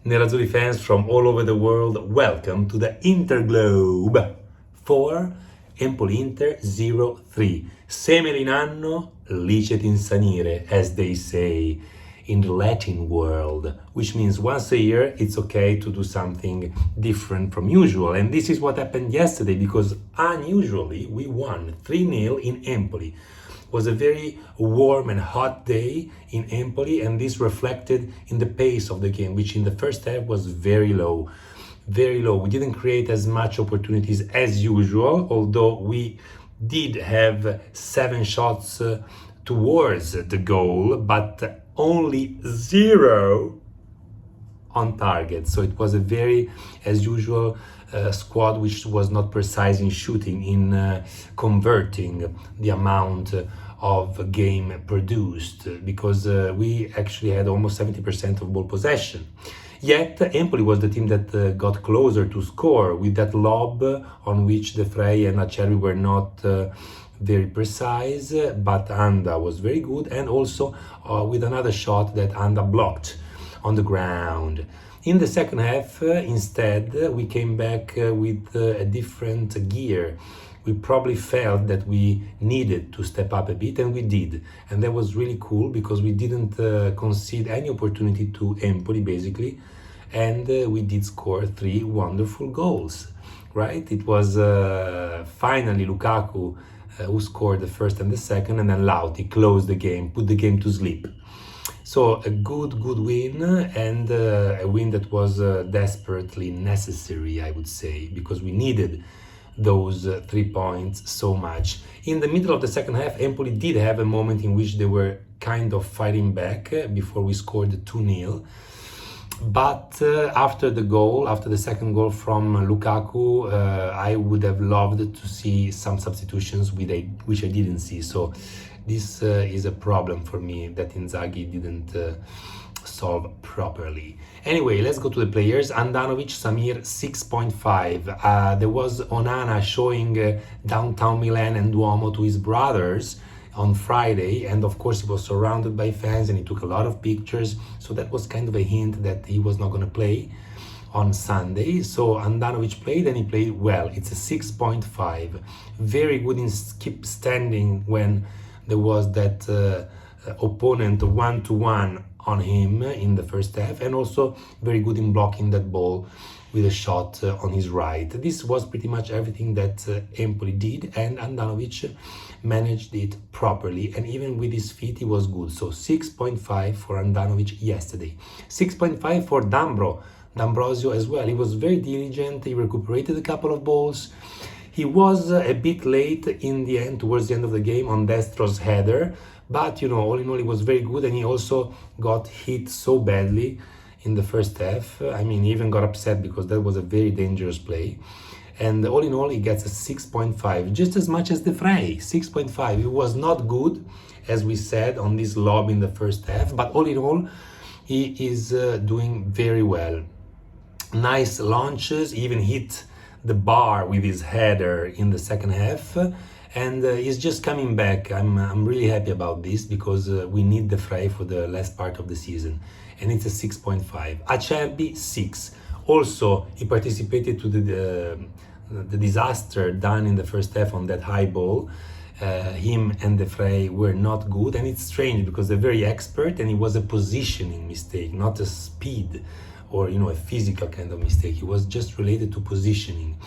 Nerazzurri fans from all over the world, welcome to the Interglobe for Empoli-Inter 0-3. Semel in Anno, licet insanire, as they say in the Latin world, which means once a year it's okay to do something different from usual. And this is what happened yesterday, because unusually we won 3-0 in Empoli. It was a very warm and hot day in Empoli, and this reflected in the pace of the game, which in the first half was very low. Very low. We didn't create as much opportunities as usual, although we did have 7 shots towards the goal, but only 0 on target. So it was a very, as usual, squad which was not precise in shooting, in converting the amount of game produced, because we actually had almost 70% of ball possession. Yet Empoli was the team that got closer to score with that lob on which De Vrij and Acerbi were not very precise, but Anda was very good, and also with another shot that Anda blocked on the ground. In the second half, instead, we came back with a different gear. We probably felt that we needed to step up a bit, and we did. And that was really cool, because we didn't concede any opportunity to Empoli, basically. And we did score 3 wonderful goals, right? It was finally Lukaku who scored the first and the second, and then Lauti closed the game, put the game to sleep. So a good win, and a win that was desperately necessary, I would say, because we needed those 3 points so much. In the middle of the second half, Empoli did have a moment in which they were kind of fighting back before we scored 2-0. But after the second goal from Lukaku, I would have loved to see some substitutions which I didn't see. So this is a problem for me that Inzaghi didn't solve properly. Anyway, let's go to the players. Handanovic, Samir, 6.5. There was Onana showing downtown Milan and Duomo to his brothers on Friday, and of course he was surrounded by fans and he took a lot of pictures, so that was kind of a hint that he was not going to play on Sunday. So Handanovic played, and he played well. It's a 6.5. Very good in keep standing when there was that opponent 1-to-1 on him in the first half, and also very good in blocking that ball with a shot on his right. This was pretty much everything that Empoli did, and Handanovic managed it properly, and even with his feet he was good. So 6.5 for Handanovic yesterday. 6.5 for D'Ambrosio as well. He was very diligent, he recuperated a couple of balls. He was a bit late in the end, towards the end of the game, on Destro's header, but all in all he was very good, and he also got hit so badly in the first half. I mean, he even got upset because that was a very dangerous play. And all in all, he gets a 6.5, just as much as De Vrij, 6.5. He was not good, as we said, on this lob in the first half, but all in all, he is doing very well. Nice launches, even hit the bar with his header in the second half, and he's just coming back. I'm really happy about this, because we need De Vrij for the last part of the season, and it's a 6.5. Acerbi, 6. Also, he participated to the disaster done in the first half on that high ball. Him and De Vrij were not good, and it's strange because they're very expert, and it was a positioning mistake, not a speed or a physical kind of mistake. It was just related to positioning.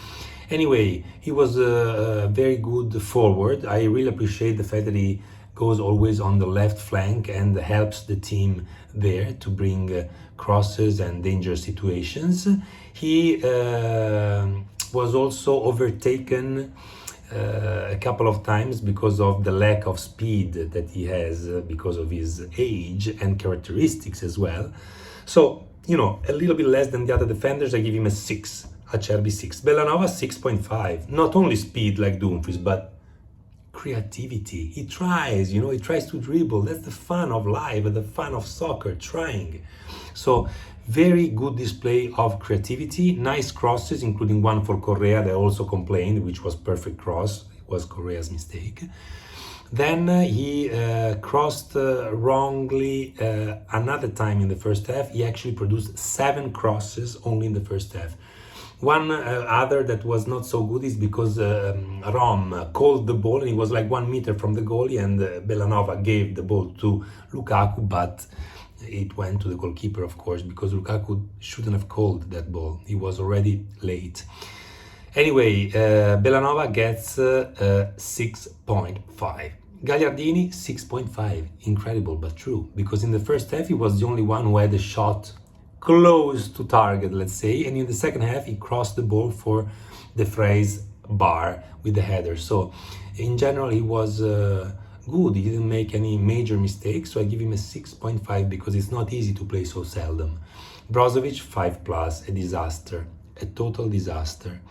Anyway, he was a very good forward. I really appreciate the fact that he goes always on the left flank and helps the team there to bring crosses and dangerous situations. He was also overtaken a couple of times because of the lack of speed that he has, because of his age and characteristics as well. So, a little bit less than the other defenders. I give him a 6. Acerbi 6. Bellanova 6.5. Not only speed like Dumfries, but creativity. He tries, he tries to dribble. That's the fun of life, the fun of soccer, trying. So very good display of creativity. Nice crosses, including one for Correa that also complained, which was perfect cross. It was Correa's mistake. Then he crossed wrongly another time in the first half. He actually produced 7 crosses only in the first half. One other that was not so good is because Rom called the ball and he was like 1 meter from the goalie, and Bellanova gave the ball to Lukaku, but it went to the goalkeeper, of course, because Lukaku shouldn't have called that ball. He was already late. Anyway, Bellanova gets 6.5. Gagliardini 6.5. Incredible but true, because in the first half he was the only one who had a shot close to target, let's say, and in the second half he crossed the ball for the phrase bar with the header. So in general he was good. He didn't make any major mistakes, so I give him a 6.5 because it's not easy to play so seldom. Brozovic 5+, a disaster, a total disaster.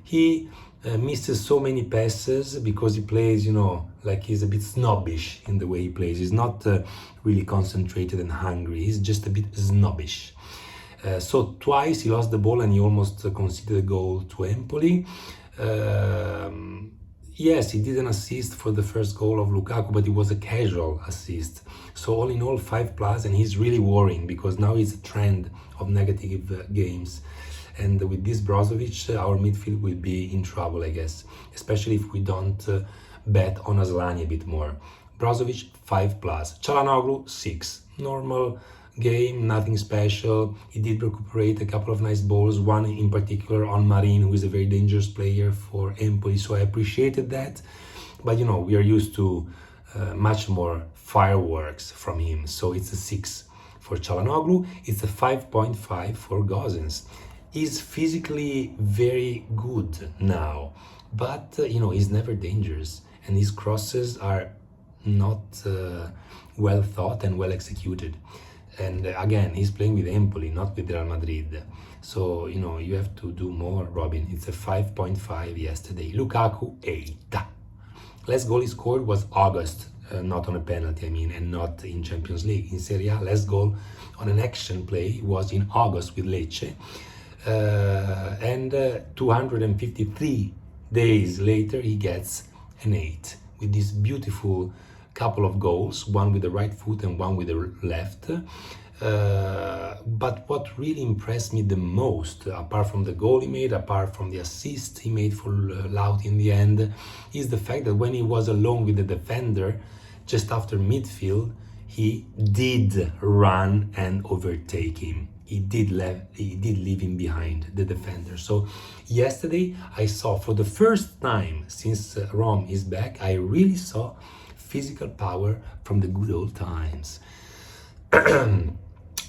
He misses so many passes because he plays, like he's a bit snobbish in the way he plays. He's not really concentrated and hungry. He's just a bit snobbish. So twice he lost the ball and he almost conceded a goal to Empoli. Yes, he did an assist for the first goal of Lukaku, but it was a casual assist. So all in all, 5+, and he's really worrying because now it's a trend of negative games. And with this Brozovic, our midfield will be in trouble, I guess, especially if we don't bet on Asllani a bit more. Brozovic 5+, Çalhanoğlu 6. Normal game, nothing special. He did recuperate a couple of nice balls, one in particular on Marin, who is a very dangerous player for Empoli, so I appreciated that. But we are used to much more fireworks from him, so it's a 6 for Çalhanoğlu. It's a 5.5 for Gosens. He's physically very good now, but he's never dangerous, and his crosses are not well thought and well executed. And again, he's playing with Empoli, not with Real Madrid. So, you have to do more, Robin. It's a 5.5 yesterday. Lukaku, 8. Last goal he scored was August, not on a penalty, and not in Champions League. In Serie A, last goal on an action play was in August with Lecce. And 253 days later, he gets an 8 with this beautiful couple of goals, one with the right foot and one with the left. But what really impressed me the most, apart from the goal he made, apart from the assist he made for Laut in the end, is the fact that when he was alone with the defender, just after midfield, he did run and overtake him. He did leave him behind, the defender. So yesterday I saw, for the first time since Rom is back, I really saw physical power from the good old times.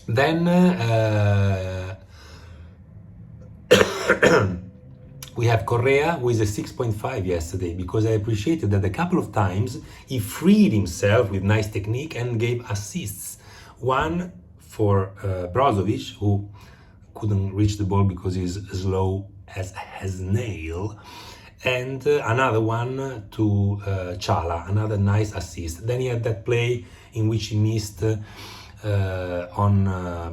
Then we have Correa, who is a 6.5 yesterday, because I appreciated that a couple of times he freed himself with nice technique and gave assists. One for Brozovic, who couldn't reach the ball because he's slow as a snail, and another one to Chala, another nice assist. Then he had that play in which he missed on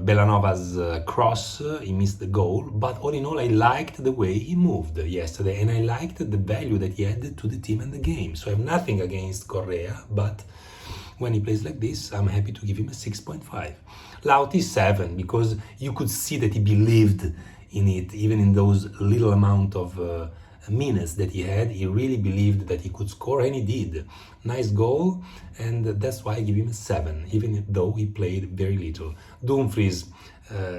Bellanova's cross, he missed the goal, but all in all I liked the way he moved yesterday, and I liked the value that he added to the team and the game. So I have nothing against Correa, but when he plays like this, I'm happy to give him a 6.5. Lauti 7, because you could see that he believed in it, even in those little amount of minutes that he had. He really believed that he could score, and he did. Nice goal, and that's why I give him a 7, even though he played very little. Dumfries,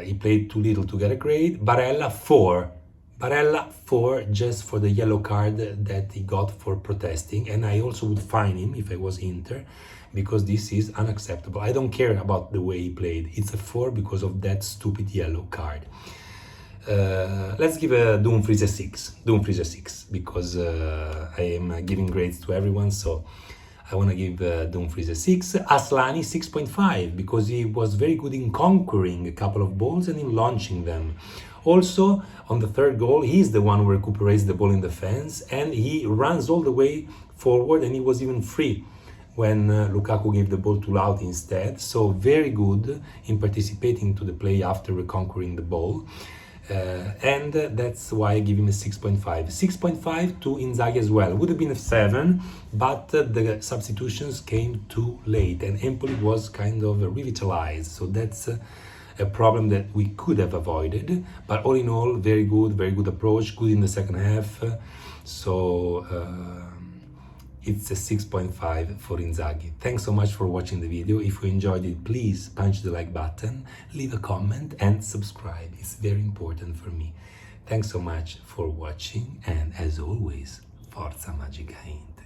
he played too little to get a grade. Barella 4. Barella 4 just for the yellow card that he got for protesting, and I also would fine him if I was Inter, because this is unacceptable. I don't care about the way he played. It's a 4 because of that stupid yellow card. Let's give Dumfries a 6. Dumfries a 6, because I am giving grades to everyone, so I want to give Dumfries a 6. Asllani 6.5, because he was very good in conquering a couple of balls and in launching them. Also, on the third goal, he's the one who recuperates the ball in defense, and he runs all the way forward, and he was even free when Lukaku gave the ball to Laut instead. So very good in participating to the play after reconquering the ball. and that's why I give him a 6.5. 6.5 to Inzaghi as well. Would have been a 7, but the substitutions came too late and Empoli was kind of revitalized. So that's a problem that we could have avoided. But all in all, very good approach, good in the second half. So it's a 6.5 for Inzaghi. Thanks so much for watching the video. If you enjoyed it, please punch the like button, leave a comment and subscribe. It's very important for me. Thanks so much for watching, and as always, Forza Magica Inter.